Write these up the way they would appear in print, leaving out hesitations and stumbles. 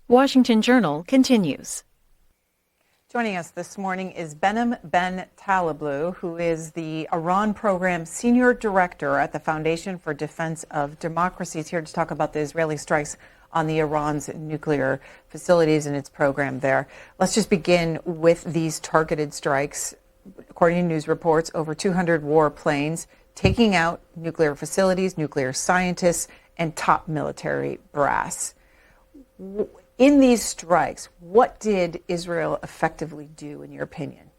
Washington Journal continues. Joining us this morning is Behnam Ben Taleblu, who is the Iran Program Senior Director at the Foundation for Defense of Democracy. He's here to talk about the Israeli strikes on the Iran's nuclear facilities and its program there. Let's just begin with these targeted strikes. According to news reports, over 200 warplanes taking out nuclear facilities, nuclear scientists, and top military brass. In these strikes, what did Israel effectively do, in your opinion?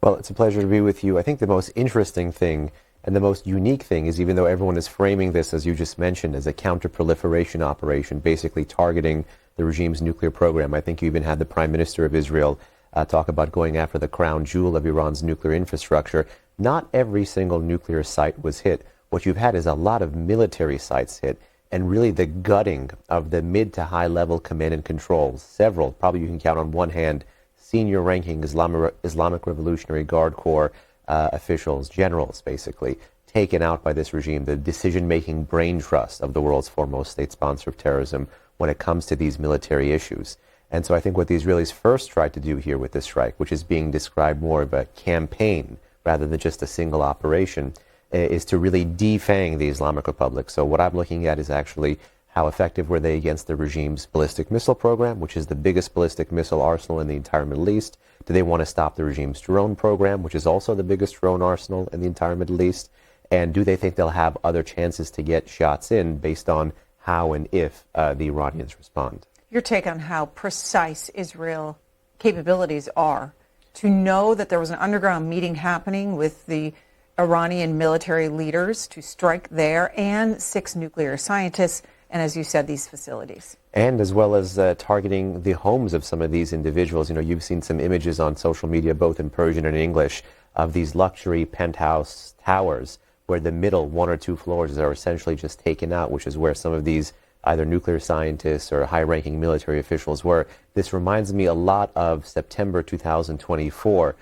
Well, it's a pleasure to be with you. I think the most interesting thing and the most unique thing is, even though everyone is framing this, as you just mentioned, as a counter-proliferation operation, basically targeting the regime's nuclear program. I think you even had the Prime Minister of Israel talk about going after the crown jewel of Iran's nuclear infrastructure. Not every single nuclear site was hit. What you've had is a lot of military sites hit, and really the gutting of the mid to high level command and control. Several, probably you can count on one hand, senior ranking Islamic Revolutionary Guard Corps officials, generals basically, taken out by this regime, the decision-making brain trust of the world's foremost state sponsor of terrorism when it comes to these military issues. And so I think what the Israelis first tried to do here with this strike, which is being described more of a campaign rather than just a single operation, is to really defang the Islamic Republic. So what I'm looking at is actually how effective were they against the regime's ballistic missile program, which is the biggest ballistic missile arsenal in the entire Middle East. Do they want to stop the regime's drone program, which is also the biggest drone arsenal in the entire Middle East? And do they think they'll have other chances to get shots in based on how and if the Iranians respond? Your take on how precise Israel capabilities are to know that there was an underground meeting happening with the Iranian military leaders to strike there, and 6 nuclear scientists, and as you said, these facilities. And as well as targeting the homes of some of these individuals. You know, you've seen some images on social media, both in Persian and English, of these luxury penthouse towers where the middle 1 or 2 floors are essentially just taken out, which is where some of these either nuclear scientists or high-ranking military officials were. This reminds me a lot of September 2024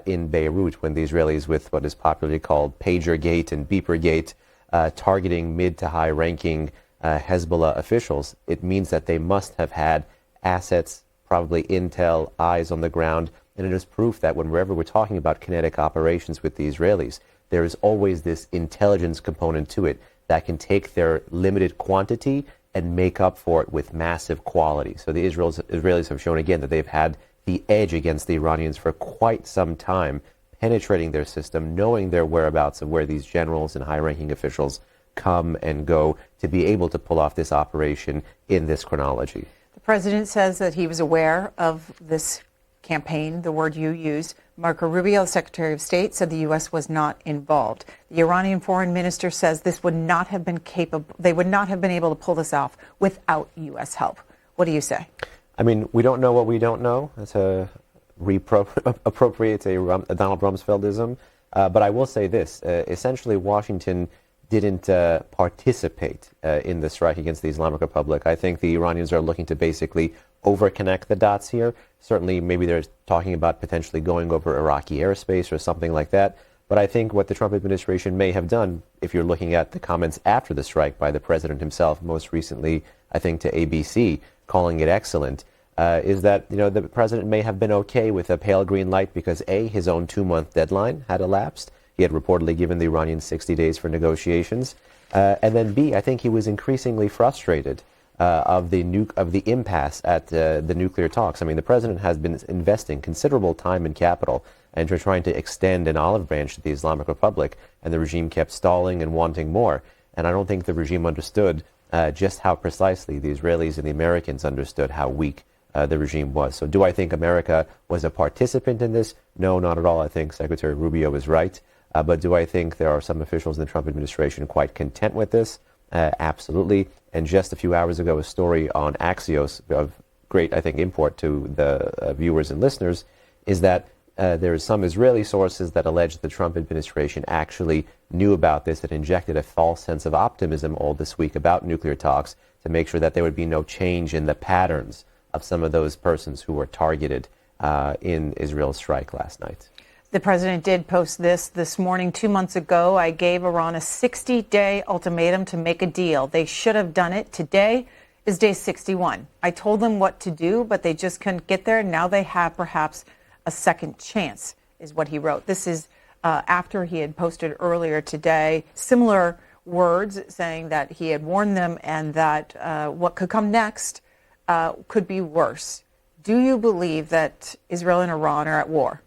in Beirut, when the Israelis, with what is popularly called Pagergate and Beepergate, targeting mid to high-ranking Hezbollah officials. It means that they must have had assets, probably intel, eyes on the ground, and it is proof that whenever we're talking about kinetic operations with the Israelis, there is always this intelligence component to it that can take their limited quantity and make up for it with massive quality. So the Israelis have shown again that they've had the edge against the Iranians for quite some time, penetrating their system, knowing their whereabouts of where these generals and high-ranking officials come and go, to be able to pull off this operation in this chronology. The president says that he was aware of this campaign, the word you used. Marco Rubio, the Secretary of State, said the U.S. was not involved. The Iranian foreign minister says this would not have been capable, they would not have been able to pull this off without U.S. help. What do you say? I mean, we don't know what we don't know. That's appropriates a Donald Rumsfeldism. But I will say this. Essentially, Washington didn't participate in the strike against the Islamic Republic. I think the Iranians are looking to basically overconnect the dots here. Certainly, maybe they're talking about potentially going over Iraqi airspace or something like that. But I think what the Trump administration may have done, if you're looking at the comments after the strike by the president himself, most recently, I think, to ABC, calling it excellent, is that the president may have been okay with a pale green light because A, his own 2-month deadline had elapsed. He had reportedly given the Iranians 60 days for negotiations. And then B, I think he was increasingly frustrated of the impasse at the nuclear talks. I mean, the president has been investing considerable time and capital into trying to extend an olive branch to the Islamic Republic, and the regime kept stalling and wanting more. And I don't think the regime understood just how precisely the Israelis and the Americans understood how weak the regime was. So do I think America was a participant in this? No, not at all. I think Secretary Rubio is right. But do I think there are some officials in the Trump administration quite content with this? Absolutely. And just a few hours ago, a story on Axios of great, I think, import to the viewers and listeners is that there are some Israeli sources that allege the Trump administration actually knew about this and injected a false sense of optimism all this week about nuclear talks to make sure that there would be no change in the patterns of some of those persons who were targeted in Israel's strike last night. The president did post this morning. 2 months ago, I gave Iran a 60-day ultimatum to make a deal. They should have done it today. is day 61. I told them what to do, but they just couldn't get there. Now they have perhaps a second chance, is what he wrote. This is after he had posted earlier today similar words saying that he had warned them and that what could come next could be worse. Do you believe that Israel and Iran are at war?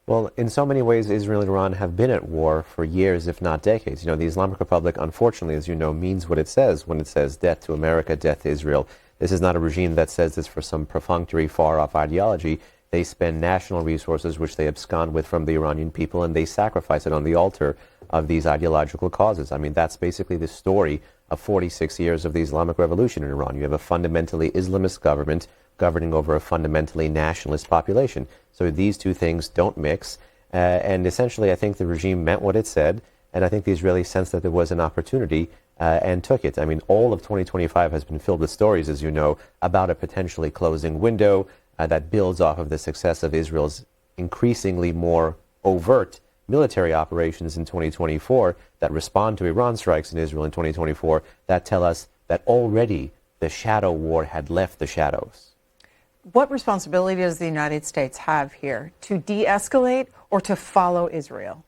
Well, in so many ways, Israel and Iran have been at war for years, if not decades. The Islamic Republic, unfortunately, as you know, means what it says when it says death to America, death to Israel. This is not a regime that says this for some perfunctory, far-off ideology. They spend national resources, which they abscond with from the Iranian people, and they sacrifice it on the altar of these ideological causes. I mean, that's basically the story of 46 years of the Islamic Revolution in Iran. You have a fundamentally Islamist government governing over a fundamentally nationalist population. So these two things don't mix. And essentially, I think the regime meant what it said, and I think the Israelis sensed that there was an opportunity and took it. I mean, all of 2025 has been filled with stories, as you know, about a potentially closing window that builds off of the success of Israel's increasingly more overt military operations in 2024 that respond to Iran strikes in Israel in 2024 that tell us that already the shadow war had left the shadows. What responsibility does the United States have here? To de-escalate or to follow Israel?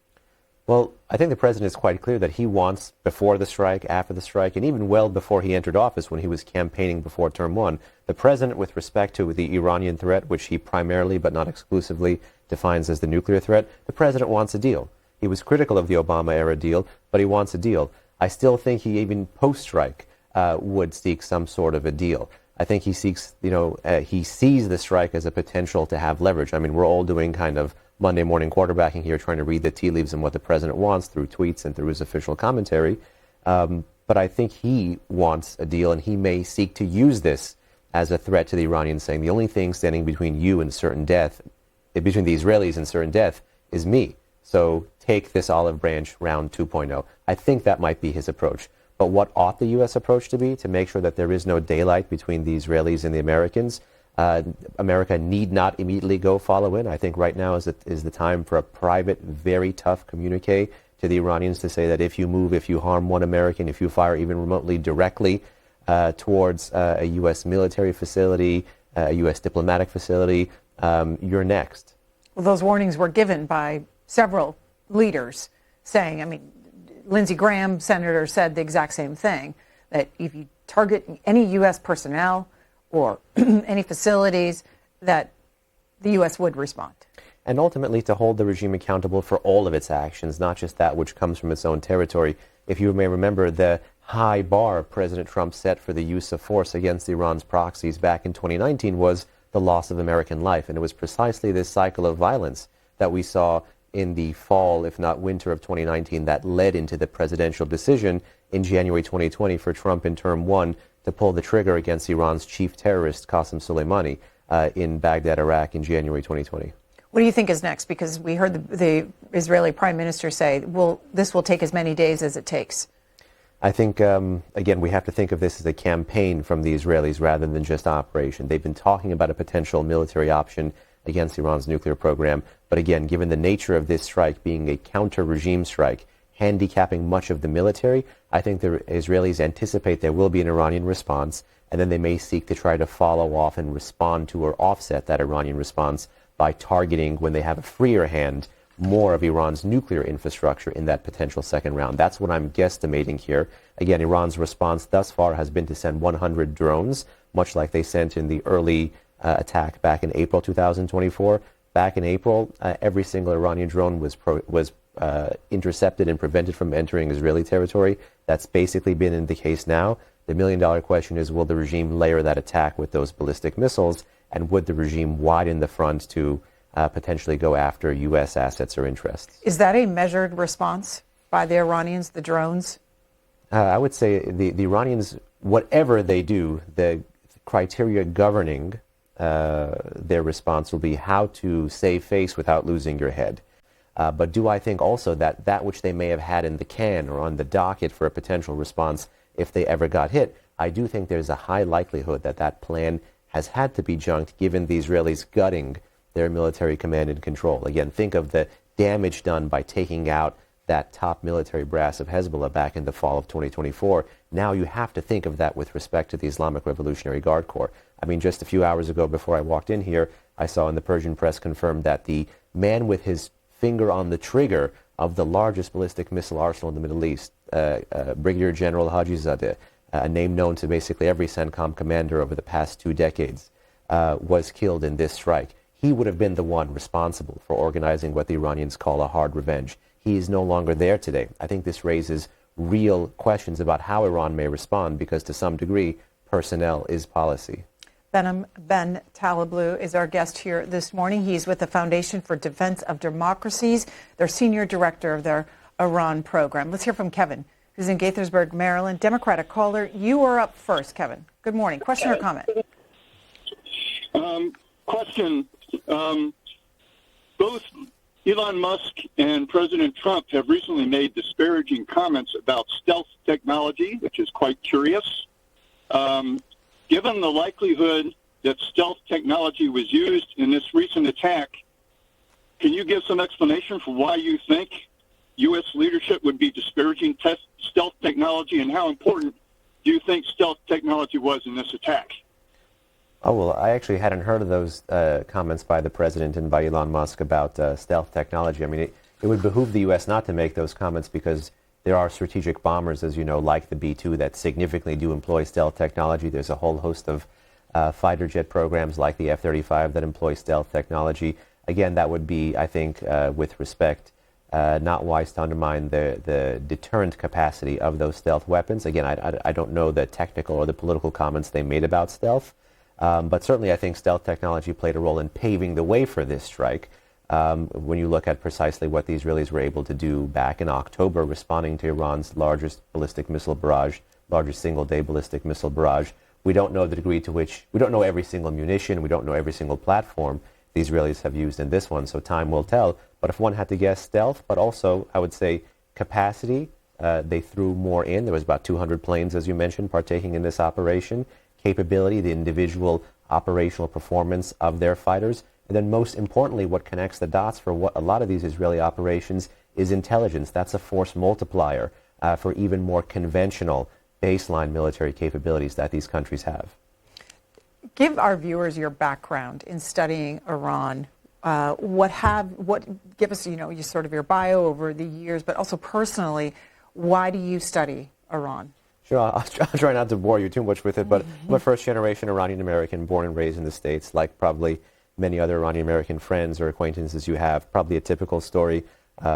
Well, I think the president is quite clear that he wants, before the strike, after the strike, and even well before he entered office when he was campaigning before term one, the president, with respect to the Iranian threat, which he primarily but not exclusively defines as the nuclear threat, the president wants a deal. He was critical of the Obama-era deal, but he wants a deal. I still think he, even post-strike, would seek some sort of a deal. I think he seeks, he sees the strike as a potential to have leverage. I mean, we're all doing kind of Monday morning quarterbacking here, trying to read the tea leaves and what the president wants through tweets and through his official commentary. But I think he wants a deal, and he may seek to use this as a threat to the Iranians, saying the only thing standing between you and certain death, between the Israelis and certain death, is me. So take this olive branch, round 2.0. I think that might be his approach. But what ought the U.S. approach to be to make sure that there is no daylight between the Israelis and the Americans? America need not immediately go follow in. I think right now is the time for a private, very tough communique to the Iranians to say that if you move, if you harm one American, if you fire even remotely directly towards a U.S. military facility, a U.S. diplomatic facility, you're next. Well, those warnings were given by several leaders saying, I mean, Lindsey Graham, senator, said the exact same thing, that if you target any U.S. personnel or any facilities, that the U.S. would respond. And ultimately to hold the regime accountable for all of its actions, not just that which comes from its own territory. If you may remember, the high bar President Trump set for the use of force against Iran's proxies back in 2019 was the loss of American life. And it was precisely this cycle of violence that we saw in the fall, if not winter of 2019, that led into the presidential decision in January 2020 for Trump in term one to pull the trigger against Iran's chief terrorist, Qasem Soleimani, in Baghdad, Iraq in January 2020. What do you think is next? Because we heard the Israeli prime minister say, well, this will take as many days as it takes. I think, again, we have to think of this as a campaign from the Israelis rather than just operation. They've been talking about a potential military option against Iran's nuclear program. But again, given the nature of this strike being a counter-regime strike, handicapping much of the military, I think the Israelis anticipate there will be an Iranian response, and then they may seek to try to follow off and respond to or offset that Iranian response by targeting, when they have a freer hand, more of Iran's nuclear infrastructure in that potential second round. That's what I'm guesstimating here. Again, Iran's response thus far has been to send 100 drones, much like they sent in the early attack back in April 2024. Back in April, every single Iranian drone was intercepted and prevented from entering Israeli territory. That's basically been the case now. The million-dollar question is, will the regime layer that attack with those ballistic missiles, and would the regime widen the front to potentially go after U.S. assets or interests? Is that a measured response by the Iranians, the drones? I would say the Iranians, whatever they do, the criteria governing their response will be how to save face without losing your head. But do I think also that which they may have had in the can or on the docket for a potential response if they ever got hit, I do think there's a high likelihood that plan has had to be junked given the Israelis gutting their military command and control. Again, think of the damage done by taking out that top military brass of Hezbollah back in the fall of 2024. Now you have to think of that with respect to the Islamic Revolutionary Guard Corps. I mean, just a few hours ago before I walked in here, I saw in the Persian press confirmed that the man with his finger on the trigger of the largest ballistic missile arsenal in the Middle East, Brigadier General Hajizadeh, a name known to basically every CENTCOM commander over the past 2 decades, was killed in this strike. He would have been the one responsible for organizing what the Iranians call a hard revenge. He is no longer there today. I think this raises real questions about how Iran may respond because, to some degree, personnel is policy. Behnam Ben Taleblu is our guest here this morning. He's with the Foundation for Defense of Democracies, their senior director of their Iran program. Let's hear from Kevin, who's in Gaithersburg, Maryland. Democratic caller, you are up first, Kevin. Good morning. Question or comment? Question. Both Elon Musk and President Trump have recently made disparaging comments about stealth technology, which is quite curious. Given the likelihood that stealth technology was used in this recent attack, can you give some explanation for why you think U.S. leadership would be disparaging stealth technology, and how important do you think stealth technology was in this attack? Oh, well, I actually hadn't heard of those comments by the president and by Elon Musk about stealth technology. I mean, it would behoove the U.S. not to make those comments because there are strategic bombers, as you know, like the B-2 that significantly do employ stealth technology. There's a whole host of fighter jet programs like the F-35 that employ stealth technology. Again, that would be, I think, with respect, not wise to undermine the deterrent capacity of those stealth weapons. Again, I don't know the technical or the political comments they made about stealth. But certainly I think stealth technology played a role in paving the way for this strike. When you look at precisely what the Israelis were able to do back in October, responding to Iran's largest ballistic missile barrage, largest single-day ballistic missile barrage, we don't know the degree to which, we don't know every single munition, we don't know every single platform the Israelis have used in this one, so time will tell. But if one had to guess, stealth, but also, I would say, capacity, they threw more in. There was about 200 planes, as you mentioned, partaking in this operation. Capability, the individual operational performance of their fighters, and then most importantly, what connects the dots for what a lot of these Israeli operations is intelligence. That's a force multiplier for even more conventional baseline military capabilities that these countries have. Give our viewers your background in studying Iran. Give us, you sort of your bio over the years, but also personally, why do you study Iran? Sure, I'll try not to bore you too much with it, but I'm a first-generation Iranian-American, born and raised in the States, like probably many other Iranian-American friends or acquaintances you have. Probably a typical story.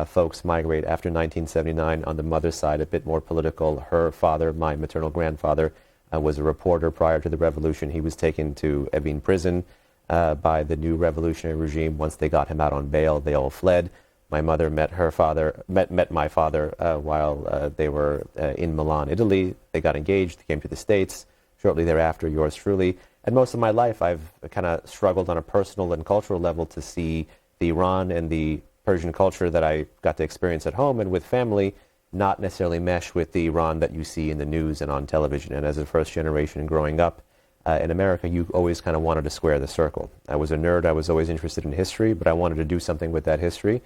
Folks migrate after 1979. On the mother's side, a bit more political. Her father, my maternal grandfather, was a reporter prior to the revolution. He was taken to Evin prison by the new revolutionary regime. Once they got him out on bail, they all fled. My mother met my father while they were in Milan, Italy. They got engaged, they came to the States. Shortly thereafter, yours truly. And most of my life, I've kind of struggled on a personal and cultural level to see the Iran and the Persian culture that I got to experience at home and with family not necessarily mesh with the Iran that you see in the news and on television. And as a first generation growing up in America, you always kind of wanted to square the circle. I was a nerd. I was always interested in history, but I wanted to do something with that history.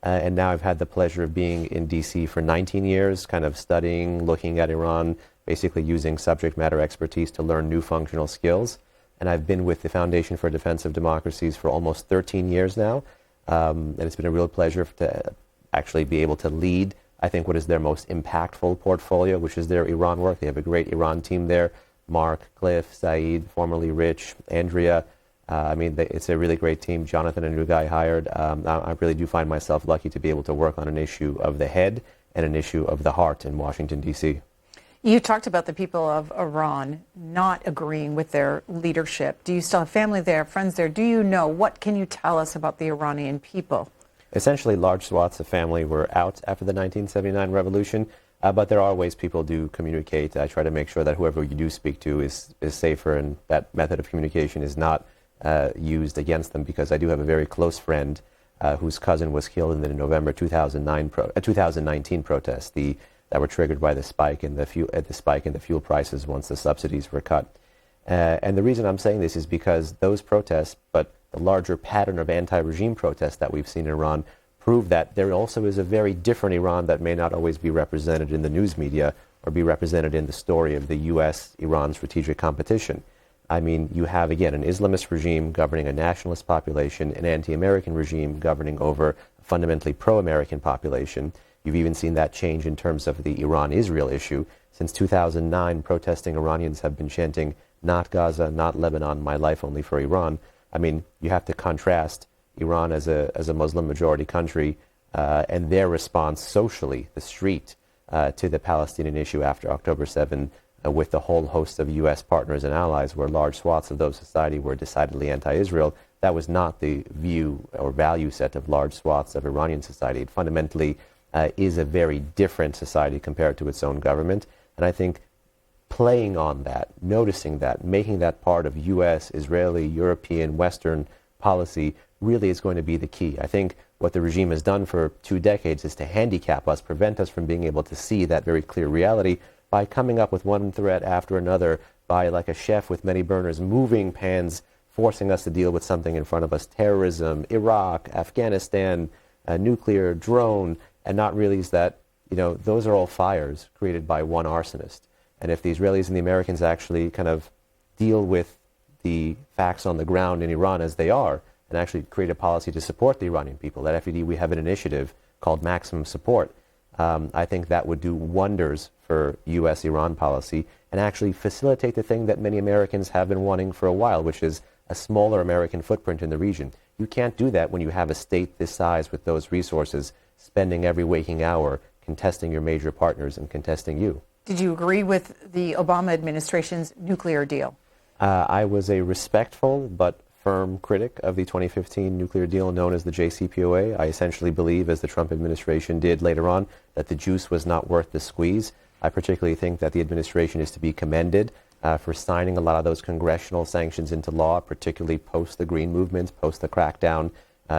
And now I've had the pleasure of being in D.C. for 19 years, kind of studying, looking at Iran, basically using subject matter expertise to learn new functional skills. And I've been with the Foundation for Defense of Democracies for almost 13 years now. And it's been a real pleasure to actually be able to lead, I think, what is their most impactful portfolio, which is their Iran work. They have a great Iran team there. Mark, Cliff, Saeed, formerly Rich, Andrea. It's a really great team. Jonathan, a new guy hired. I really do find myself lucky to be able to work on an issue of the head and an issue of the heart in Washington, D.C. You talked about the people of Iran not agreeing with their leadership. Do you still have family there, friends there? Do you know? What can you tell us about the Iranian people? Essentially, large swaths of family were out after the 1979 revolution, but there are ways people do communicate. I try to make sure that whoever you do speak to is safer, and that method of communication is not used against them, because I do have a very close friend whose cousin was killed in the November 2019 protests that were triggered by the spike in the fuel prices once the subsidies were cut. And the reason I'm saying this is because those protests, but the larger pattern of anti-regime protests that we've seen in Iran, prove that there also is a very different Iran that may not always be represented in the news media or be represented in the story of the U.S.-Iran strategic competition. I mean, you have, again, an Islamist regime governing a nationalist population, an anti-American regime governing over a fundamentally pro-American population. You've even seen that change in terms of the Iran-Israel issue. Since 2009, protesting Iranians have been chanting, "Not Gaza, not Lebanon, my life only for Iran." I mean, you have to contrast Iran as a Muslim-majority country and their response socially, the street, to the Palestinian issue after October 7, with the whole host of U.S. partners and allies, where large swaths of those society were decidedly anti-Israel. That was not the view or value set of large swaths of Iranian society. It fundamentally is a very different society compared to its own government. And I think playing on that, noticing that, making that part of U.S., Israeli, European, Western policy really is going to be the key. I think what the regime has done for 2 decades is to handicap us, prevent us from being able to see that very clear reality by coming up with one threat after another, by like a chef with many burners, moving pans, forcing us to deal with something in front of us, terrorism, Iraq, Afghanistan, nuclear, drone, and not realize that, you know, those are all fires created by one arsonist. And if the Israelis and the Americans actually kind of deal with the facts on the ground in Iran as they are, and actually create a policy to support the Iranian people, at FED we have an initiative called Maximum Support. I think that would do wonders for U.S.-Iran policy and actually facilitate the thing that many Americans have been wanting for a while, which is a smaller American footprint in the region. You can't do that when you have a state this size with those resources, spending every waking hour contesting your major partners and contesting you. Did you agree with the Obama administration's nuclear deal? I was a respectful but firm critic of the 2015 nuclear deal known as the JCPOA. I essentially believe, as the Trump administration did later on, that the juice was not worth the squeeze. I particularly think that the administration is to be commended for signing a lot of those congressional sanctions into law, particularly post the Green Movement, post the crackdown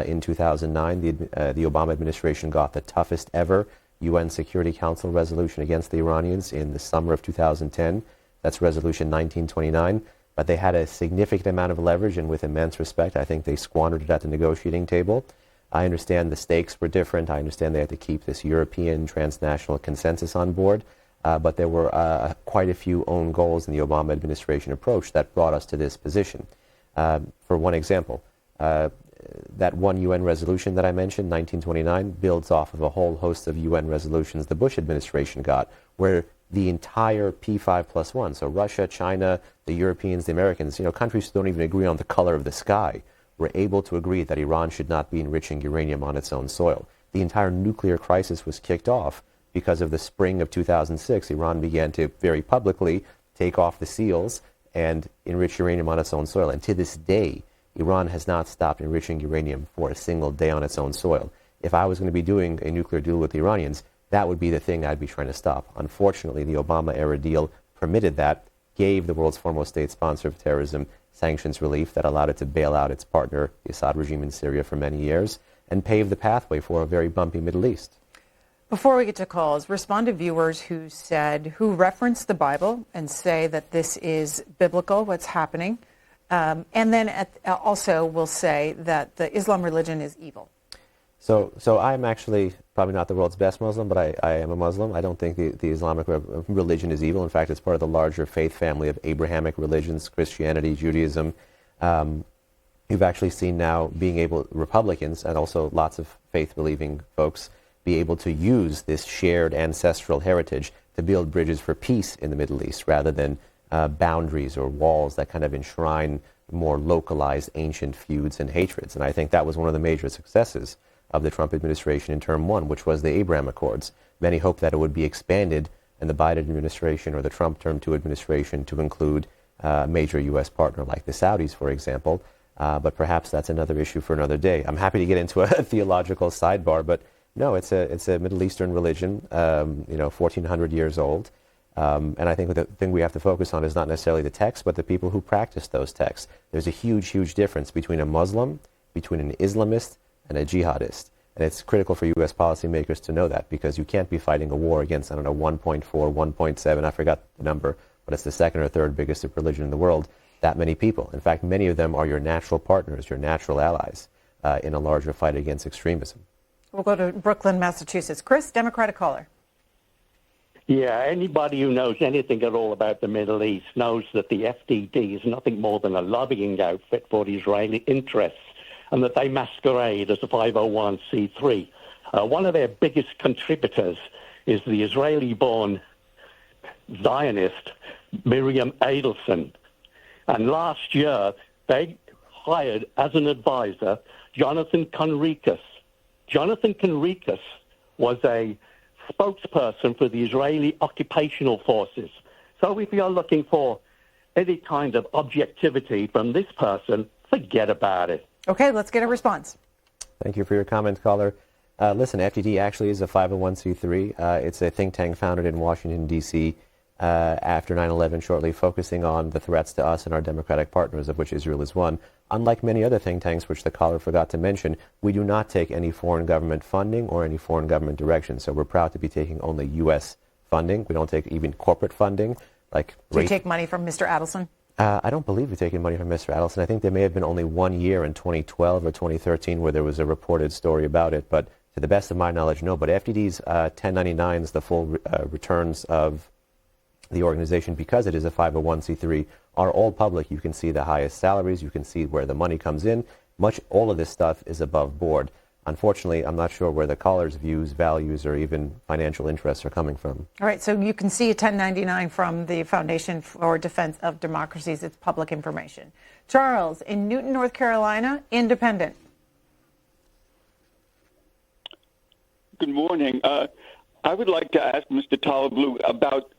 in 2009. The Obama administration got the toughest ever UN Security Council resolution against the Iranians in the summer of 2010. That's Resolution 1929. But they had a significant amount of leverage, and with immense respect, I think they squandered it at the negotiating table. I understand the stakes were different. I understand they had to keep this European transnational consensus on board. But there were quite a few own goals in the Obama administration approach that brought us to this position. For one example, that one UN resolution that I mentioned, 1929, builds off of a whole host of UN resolutions the Bush administration got, where the entire P5+1, so Russia, China, the Europeans, the Americans, you know, countries who don't even agree on the color of the sky, were able to agree that Iran should not be enriching uranium on its own soil. The entire nuclear crisis was kicked off because of the spring of 2006. Iran began to very publicly take off the seals and enrich uranium on its own soil. And to this day, Iran has not stopped enriching uranium for a single day on its own soil. If I was going to be doing a nuclear deal with the Iranians, that would be the thing I'd be trying to stop. Unfortunately, the Obama-era deal permitted that, gave the world's foremost state sponsor of terrorism sanctions relief that allowed it to bail out its partner, the Assad regime in Syria, for many years, and paved the pathway for a very bumpy Middle East. Before we get to calls, respond to viewers who reference the Bible and say that this is biblical, what's happening, and then also will say that the Islam religion is evil. So I'm actually probably not the world's best Muslim, but I am a Muslim. I don't think the Islamic religion is evil. In fact, it's part of the larger faith family of Abrahamic religions, Christianity, Judaism. You've actually seen now Republicans and also lots of faith-believing folks be able to use this shared ancestral heritage to build bridges for peace in the Middle East rather than boundaries or walls that kind of enshrine more localized ancient feuds and hatreds. And I think that was one of the major successes of the Trump administration in term one, which was the Abraham Accords. Many hoped that it would be expanded in the Biden administration or the Trump term two administration to include a major U.S. partner like the Saudis, for example. But perhaps that's another issue for another day. I'm happy to get into a theological sidebar, but no, it's a Middle Eastern religion, 1,400 years old. And I think the thing we have to focus on is not necessarily the text, but the people who practice those texts. There's a huge, huge difference between a Muslim, between an Islamist, and a jihadist. And it's critical for U.S. policymakers to know that, because you can't be fighting a war against, 1.4, 1.7, I forgot the number, but it's the second or third biggest religion in the world, that many people. In fact, many of them are your natural partners, your natural allies in a larger fight against extremism. We'll go to Brooklyn, Massachusetts. Chris, Democratic caller. Yeah, anybody who knows anything at all about the Middle East knows that the FDD is nothing more than a lobbying outfit for the Israeli interests, and that they masquerade as a 501c3. One of their biggest contributors is the Israeli-born Zionist Miriam Adelson. And last year, they hired as an advisor Jonathan Conricus. Jonathan Conricus was a spokesperson for the Israeli occupational forces. So if you're looking for any kind of objectivity from this person, forget about it. Okay, let's get a response. Thank you for your comment, caller. Listen, FDD actually is a 501c3. It's a think tank founded in Washington, D.C. After 9/11, shortly focusing on the threats to us and our democratic partners, of which Israel is one. Unlike many other think tanks, which the caller forgot to mention, we do not take any foreign government funding or any foreign government direction. So we're proud to be taking only U.S. funding. We don't take even corporate funding. Do you take money from Mr. Adelson? I don't believe we're taking money from Mr. Adelson. I think there may have been only 1 year in 2012 or 2013 where there was a reported story about it. But to the best of my knowledge, no. But FDD's 1099s, the full returns of the organization, because it is a 501c3, are all public. You can see the highest salaries. You can see where the money comes in. All of this stuff is above board. Unfortunately, I'm not sure where the caller's views, values, or even financial interests are coming from. All right, so you can see a 1099 from the Foundation for Defense of Democracies. It's public information. Charles, in Newton, North Carolina, independent. Good morning. I would like to ask Mr. Taleblu about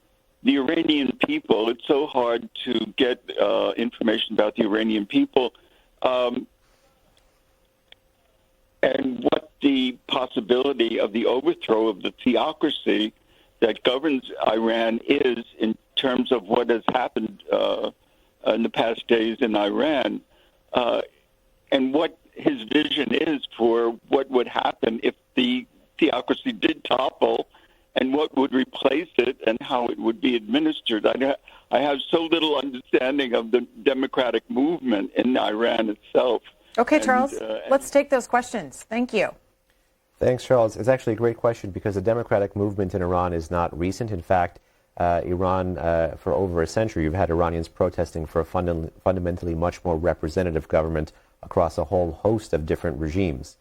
the Iranian people. It's so hard to get information about the Iranian people. And what the possibility of the overthrow of the theocracy that governs Iran is in terms of what has happened in the past days in Iran, and what his vision is for what would happen if the theocracy did topple, and what would replace it, and how it would be administered. I have so little understanding of the democratic movement in Iran itself. Okay, Charles, let's take those questions. Thank you. Thanks, Charles. It's actually a great question because the democratic movement in Iran is not recent. In fact, Iran, for over a century, you've had Iranians protesting for a fundamentally much more representative government across a whole host of different regimes.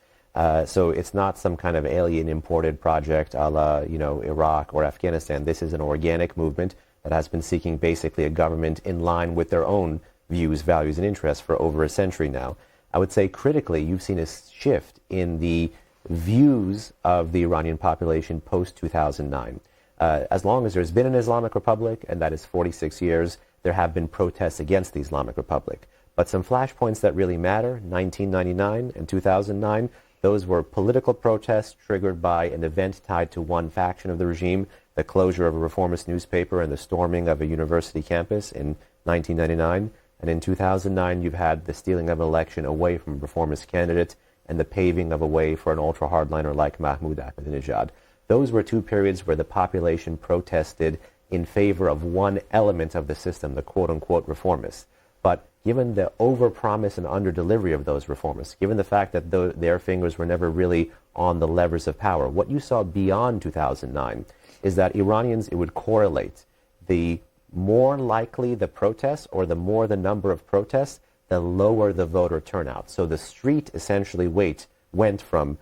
So it's not some kind of alien imported project a la, Iraq or Afghanistan. This is an organic movement that has been seeking basically a government in line with their own views, values, and interests for over a century now. I would say critically, you've seen a shift in the views of the Iranian population post-2009. As long as there's been an Islamic Republic, and that is 46 years, there have been protests against the Islamic Republic. But some flashpoints that really matter, 1999 and 2009, those were political protests triggered by an event tied to one faction of the regime, the closure of a reformist newspaper and the storming of a university campus in 1999. And in 2009, you've had the stealing of an election away from a reformist candidate and the paving of a way for an ultra-hardliner like Mahmoud Ahmadinejad. Those were two periods where the population protested in favor of one element of the system, the quote-unquote reformists. But given the overpromise and under-delivery of those reformists, given the fact that their fingers were never really on the levers of power, what you saw beyond 2009 is that Iranians, it would correlate the more likely the protests, or the more the number of protests, the lower the voter turnout. So the street essentially went from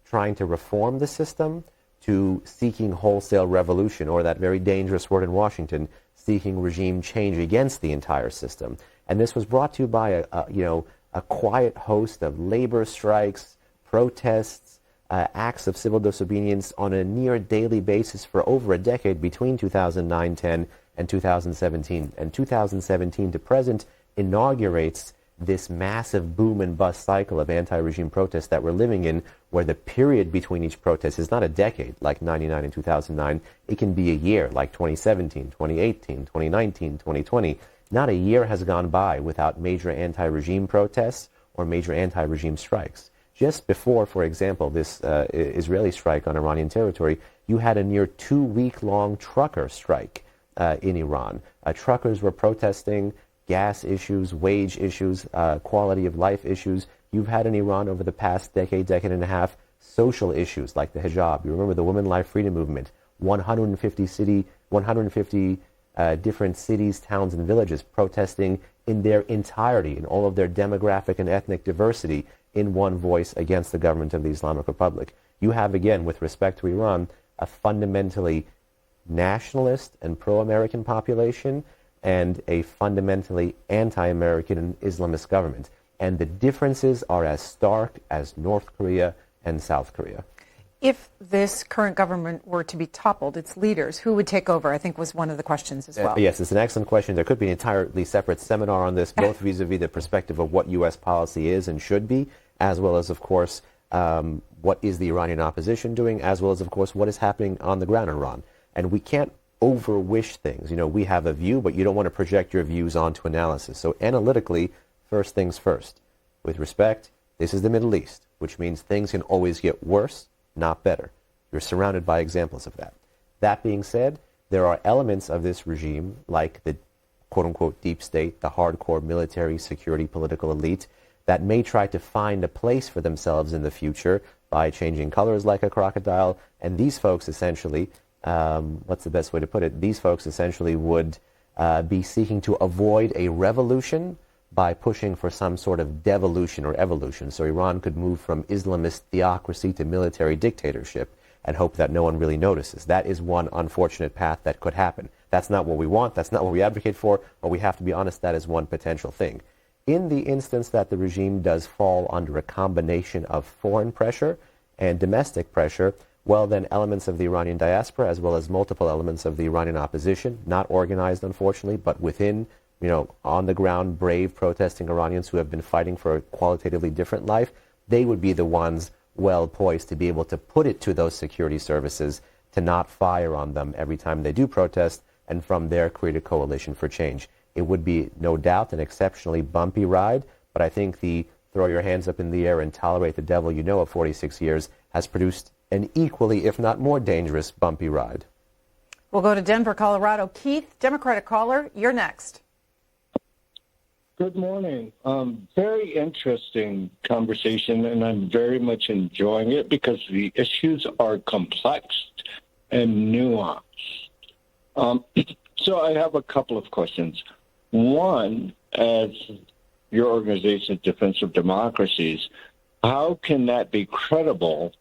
trying to reform the system to seeking wholesale revolution, or that very dangerous word in Washington, seeking regime change against the entire system. And this was brought to you by a quiet host of labor strikes, protests, acts of civil disobedience on a near daily basis for over a decade between 2009-10 and 2017. And 2017 to present inaugurates this massive boom and bust cycle of anti-regime protests that we're living in, where the period between each protest is not a decade like 99 and 2009. It can be a year like 2017, 2018, 2019, 2020. Not a year has gone by without major anti-regime protests or major anti-regime strikes. Just before, for example, this Israeli strike on Iranian territory, you had a near 2-week-long trucker strike in Iran. Truckers were protesting gas issues, wage issues, quality of life issues. You've had in Iran over the past decade and a half, social issues like the hijab. You remember the Women Life Freedom Movement, 150 different cities, towns, and villages protesting in their entirety, in all of their demographic and ethnic diversity, in one voice against the government of the Islamic Republic. You have, again, with respect to Iran, a fundamentally nationalist and pro-American population and a fundamentally anti-American and Islamist government. And the differences are as stark as North Korea and South Korea. If this current government were to be toppled, its leaders, who would take over, I think was one of the questions as well. Yes, it's an excellent question. There could be an entirely separate seminar on this, both vis-a-vis the perspective of what U.S. policy is and should be, as well as, of course, what is the Iranian opposition doing, as well as, of course, what is happening on the ground in Iran. And we can't over-wish things. You know, we have a view, but you don't want to project your views onto analysis. So analytically, first things first. With respect, this is the Middle East, which means things can always get worse, not better. You're surrounded by examples of that. That being said, there are elements of this regime, like the quote-unquote deep state, the hardcore military, security, political elite, that may try to find a place for themselves in the future by changing colors like a crocodile. And these folks essentially, what's the best way to put it? These folks essentially would be seeking to avoid a revolution by pushing for some sort of devolution or evolution. So Iran could move from Islamist theocracy to military dictatorship and hope that no one really notices. That is one unfortunate path that could happen. That's not what we want. That's not what we advocate for. But we have to be honest, that is one potential thing. In the instance that the regime does fall under a combination of foreign pressure and domestic pressure, well, then elements of the Iranian diaspora, as well as multiple elements of the Iranian opposition, not organized, unfortunately, but within, you know, on the ground, brave protesting Iranians who have been fighting for a qualitatively different life, they would be the ones well poised to be able to put it to those security services to not fire on them every time they do protest, and from there create a coalition for change. It would be, no doubt, an exceptionally bumpy ride, but I think the throw your hands up in the air and tolerate the devil you know of 46 years has produced an equally, if not more dangerous, bumpy ride. We'll go to Denver, Colorado. Keith, Democratic caller, you're next. Good morning. Very interesting conversation, and I'm very much enjoying it because the issues are complex and nuanced. So I have a couple of questions. One, as your organization, Defense of Democracies, how can that be credible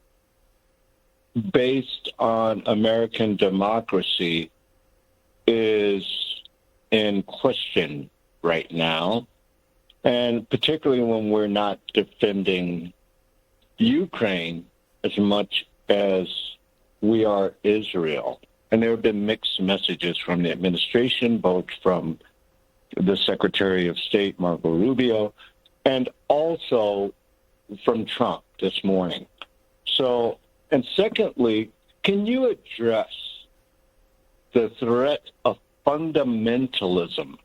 based on American democracy is in question right now, and particularly when we're not defending Ukraine as much as we are Israel. And there have been mixed messages from the administration, both from the Secretary of State, Marco Rubio, and also from Trump this morning. So, and secondly, can you address the threat of fundamentalism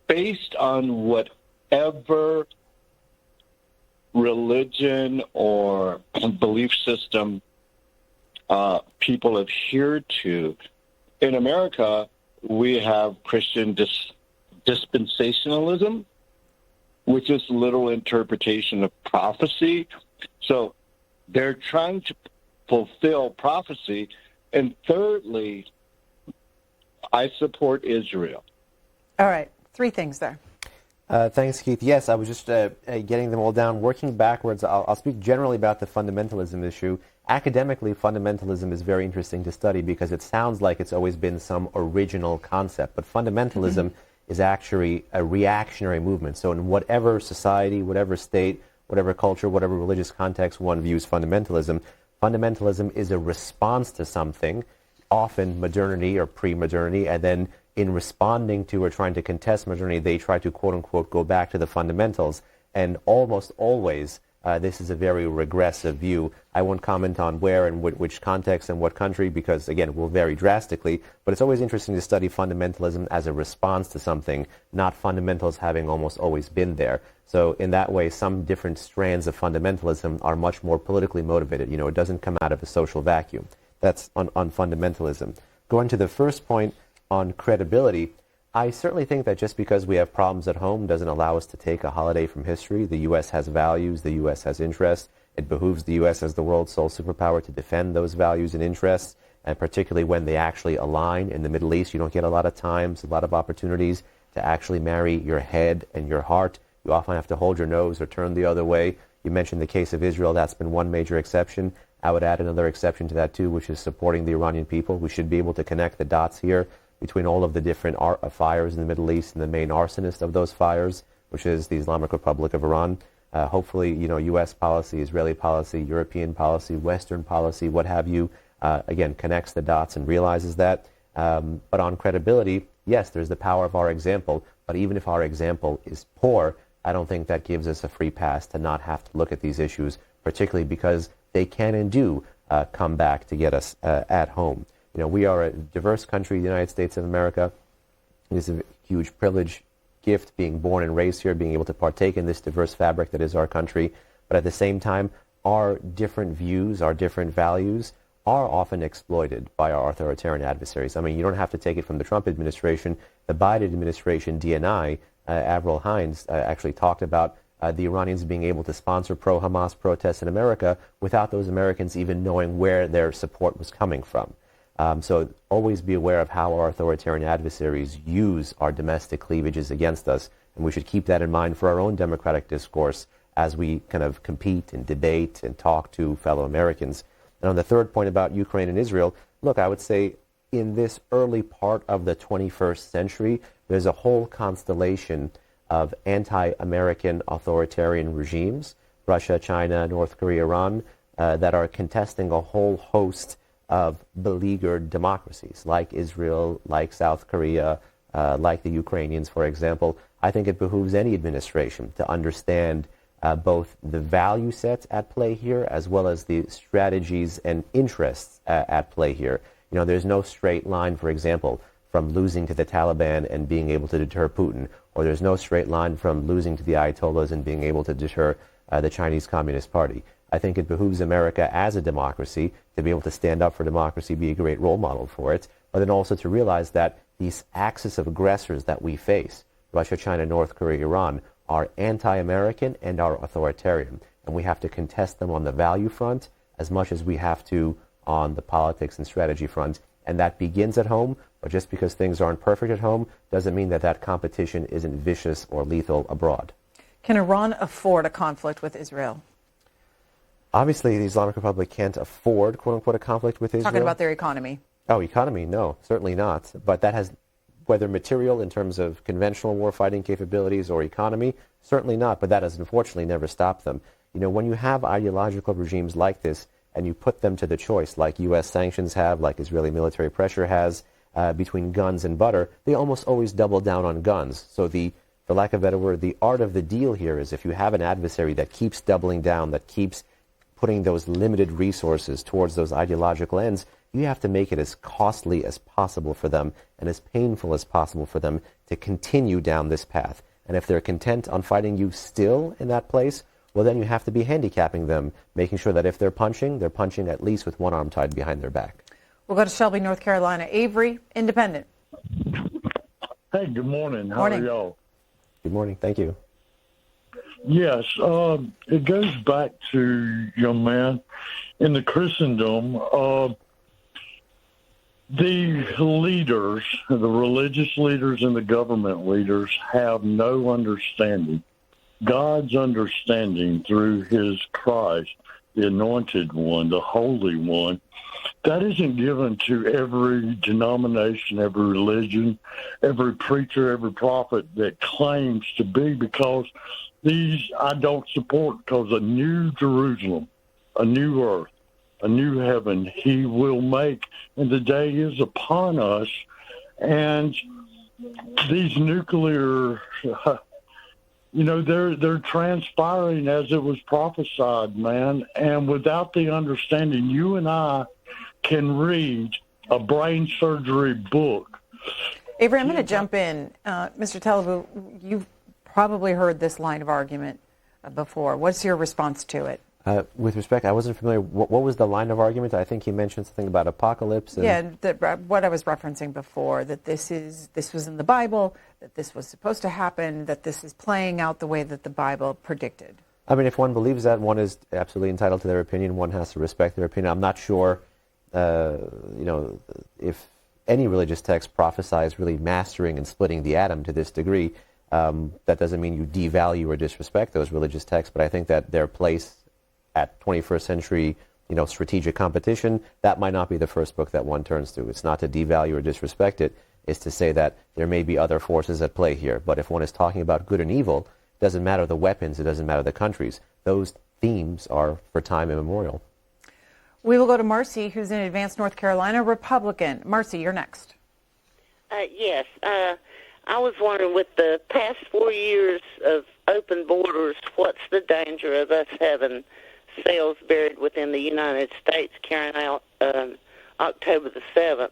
based on whatever religion or belief system people adhere to? In America, we have Christian dispensationalism, which is literal interpretation of prophecy. So they're trying to fulfill prophecy. And thirdly, I support Israel. All right, three things there. Thanks, Keith. Yes, I was just getting them all down. Working backwards, I'll speak generally about the fundamentalism issue. Academically, fundamentalism is very interesting to study because it sounds like it's always been some original concept. But fundamentalism is actually a reactionary movement. So in whatever society, whatever state, whatever culture, whatever religious context one views fundamentalism, fundamentalism is a response to something, often modernity or pre-modernity, and then in responding to or trying to contest modernity, they try to, quote-unquote, go back to the fundamentals. And almost always, this is a very regressive view. I won't comment on where and which context and what country because, again, it will vary drastically. But it's always interesting to study fundamentalism as a response to something, not fundamentals having almost always been there. So in that way, some different strands of fundamentalism are much more politically motivated. You know, it doesn't come out of a social vacuum. That's on fundamentalism. Going to the first point on credibility, I certainly think that just because we have problems at home doesn't allow us to take a holiday from history. The U.S. has values, the U.S. has interests, It behooves the U.S. as the world's sole superpower to defend those values and interests, and particularly when they actually align in the Middle East. You don't get a lot of times, a lot of opportunities to actually marry your head and your heart. You often have to hold your nose or turn the other way. You mentioned the case of Israel. That's been one major exception. I would add another exception to that, too, which is supporting the Iranian people. We should be able to connect the dots here between all of the different fires in the Middle East and the main arsonist of those fires, which is the Islamic Republic of Iran. Hopefully, U.S. policy, Israeli policy, European policy, Western policy, what have you, again, connects the dots and realizes that. But on credibility, yes, there's the power of our example, but even if our example is poor, I don't think that gives us a free pass to not have to look at these issues, particularly because they can and do come back to get us at home. We are a diverse country, the United States of America. It is a huge privilege, gift, being born and raised here, being able to partake in this diverse fabric that is our country. But at the same time, our different views, our different values are often exploited by our authoritarian adversaries. I mean, you don't have to take it from the Trump administration. The Biden administration, DNI, Avril Haines, actually talked about the Iranians being able to sponsor pro-Hamas protests in America without those Americans even knowing where their support was coming from. So always be aware of how our authoritarian adversaries use our domestic cleavages against us, and we should keep that in mind for our own democratic discourse as we kind of compete and debate and talk to fellow Americans. And on the third point about Ukraine and Israel, look, I would say in this early part of the 21st century, there's a whole constellation of anti-American authoritarian regimes, Russia, China, North Korea, Iran, that are contesting a whole host of beleaguered democracies like Israel, like South Korea, like the Ukrainians, for example. I think it behooves any administration to understand both the value sets at play here as well as the strategies and interests at play here. There's no straight line, for example, from losing to the Taliban and being able to deter Putin, or there's no straight line from losing to the Ayatollahs and being able to deter the Chinese Communist Party. I think it behooves America as a democracy to be able to stand up for democracy, be a great role model for it, but then also to realize that these axis of aggressors that we face, Russia, China, North Korea, Iran, are anti-American and are authoritarian. And we have to contest them on the value front as much as we have to on the politics and strategy front. And that begins at home, but just because things aren't perfect at home doesn't mean that that competition isn't vicious or lethal abroad. Can Iran afford a conflict with Israel? Obviously, the Islamic Republic can't afford, quote-unquote, a conflict with Israel. Talking about their economy. Oh, economy? No, certainly not. But that has, whether material in terms of conventional warfighting capabilities or economy, certainly not. But that has unfortunately never stopped them. When you have ideological regimes like this and you put them to the choice, like U.S. sanctions have, like Israeli military pressure has, between guns and butter, they almost always double down on guns. So for lack of a better word, the art of the deal here is if you have an adversary that keeps doubling down, that keeps putting those limited resources towards those ideological ends, you have to make it as costly as possible for them and as painful as possible for them to continue down this path. And if they're content on fighting you still in that place, well, then you have to be handicapping them, making sure that if they're punching at least with one arm tied behind their back. We'll go to Shelby, North Carolina. Avery, Independent. Hey, good morning. How Morning. are y'all? Good morning. Thank you. Yes, it goes back to, young man, in the Christendom, the leaders, the religious leaders and the government leaders have no understanding. God's understanding through his Christ, the anointed one, the holy one, that isn't given to every denomination, every religion, every preacher, every prophet that claims to be, because these I don't support, because a new Jerusalem, a new earth, a new heaven he will make, and the day is upon us. And these nuclear, they're transpiring as it was prophesied, man. And without the understanding, you and I can read a brain surgery book. Avery, I'm going to jump in. Mr. Taleblu, you've probably heard this line of argument before. What's your response to it? With respect, I wasn't familiar. What was the line of argument? I think he mentioned something about apocalypse. What I was referencing before, that this was in the Bible, that this was supposed to happen, that this is playing out the way that the Bible predicted. I mean, if one believes that, one is absolutely entitled to their opinion. One has to respect their opinion. I'm not sure, if any religious text prophesies really mastering and splitting the atom to this degree. That doesn't mean you devalue or disrespect those religious texts, but I think that their place at 21st century, strategic competition, that might not be the first book that one turns to. It's not to devalue or disrespect it. It's to say that there may be other forces at play here. But if one is talking about good and evil, it doesn't matter the weapons, it doesn't matter the countries. Those themes are for time immemorial. We will go to Marcy, who's in Advance, North Carolina, Republican. Marcy, you're next. Yes. I was wondering, with the past 4 years of open borders, what's the danger of us having cells buried within the United States carrying out October the 7th?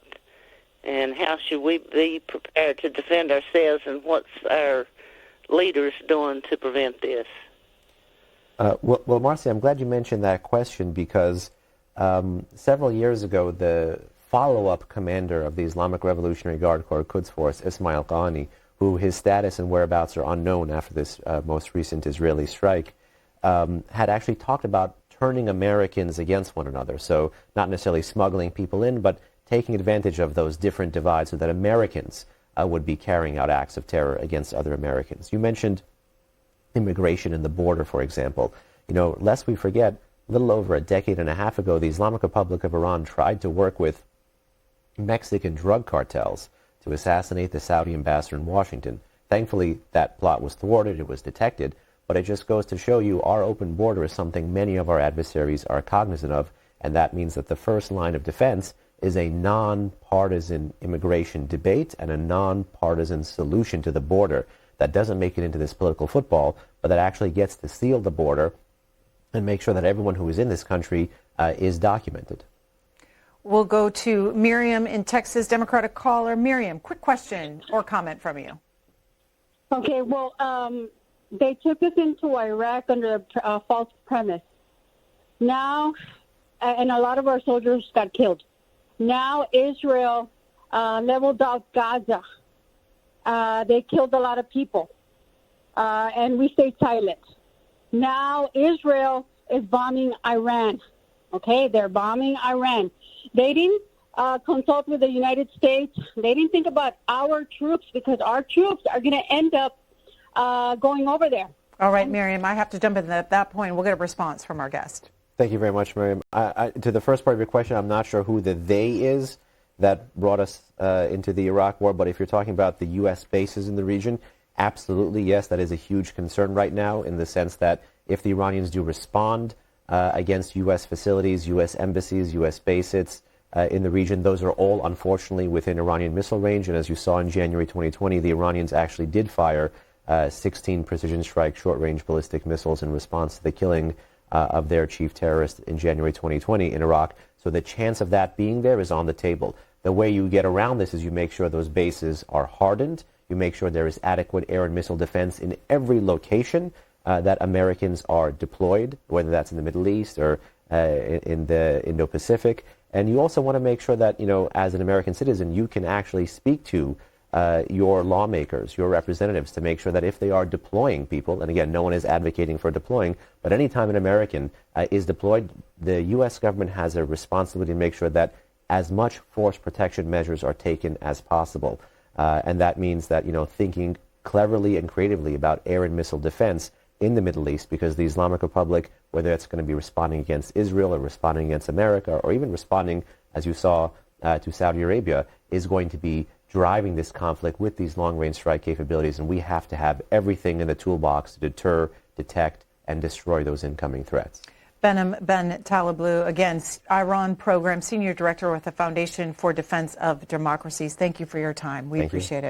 And how should we be prepared to defend ourselves, and what's our leaders doing to prevent this? Well, Marcy, I'm glad you mentioned that question because several years ago, the follow-up commander of the Islamic Revolutionary Guard Corps Quds Force, Ismail Qaani, who his status and whereabouts are unknown after this most recent Israeli strike, had actually talked about turning Americans against one another. So not necessarily smuggling people in, but taking advantage of those different divides so that Americans would be carrying out acts of terror against other Americans. You mentioned immigration and the border, for example. Lest we forget, a little over a decade and a half ago, the Islamic Republic of Iran tried to work with Mexican drug cartels to assassinate the Saudi ambassador in Washington. Thankfully, that plot was thwarted, it was detected, but it just goes to show you our open border is something many of our adversaries are cognizant of, and that means that the first line of defense is a non-partisan immigration debate and a non-partisan solution to the border that doesn't make it into this political football, but that actually gets to seal the border and make sure that everyone who is in this country is documented. We'll go to Miriam in Texas, Democratic caller. Miriam, quick question or comment from you. Okay, well, they took us into Iraq under a false premise. Now, and a lot of our soldiers got killed. Now Israel leveled out Gaza. They killed a lot of people, and we stayed silent. Now Israel is bombing Iran. Okay, they're bombing Iran. They didn't consult with the United States. They didn't think about our troops because our troops are going to end up going over there. All right, Miriam, I have to jump in at that point. We'll get a response from our guest. Thank you very much, Miriam. To the first part of your question, I'm not sure who the they is that brought us into the Iraq war, but if you're talking about the U.S. bases in the region, absolutely, yes, that is a huge concern right now in the sense that if the Iranians do respond against U.S. facilities, U.S. embassies, U.S. bases in the region, those are all unfortunately within Iranian missile range, and as you saw in January 2020, the Iranians actually did fire 16 precision strike short-range ballistic missiles in response to the killing of their chief terrorist in January 2020 in Iraq. So the chance of that being there is on the table. The way you get around this is you make sure those bases are hardened. You make sure there is adequate air and missile defense in every location that Americans are deployed, whether that's in the Middle East or in the Indo-Pacific. And you also want to make sure that, as an American citizen, you can actually speak to your lawmakers, your representatives, to make sure that if they are deploying people, and again, no one is advocating for deploying, but anytime an American is deployed, the U.S. government has a responsibility to make sure that as much force protection measures are taken as possible. And that means that, thinking cleverly and creatively about air and missile defense in the Middle East, because the Islamic Republic, whether it's going to be responding against Israel or responding against America, or even responding, as you saw, to Saudi Arabia, is going to be driving this conflict with these long-range strike capabilities, and we have to have everything in the toolbox to deter, detect, and destroy those incoming threats. Behnam Ben Taleblu, again, Iran Program Senior Director with the Foundation for Defense of Democracies. Thank you for your time. We appreciate it.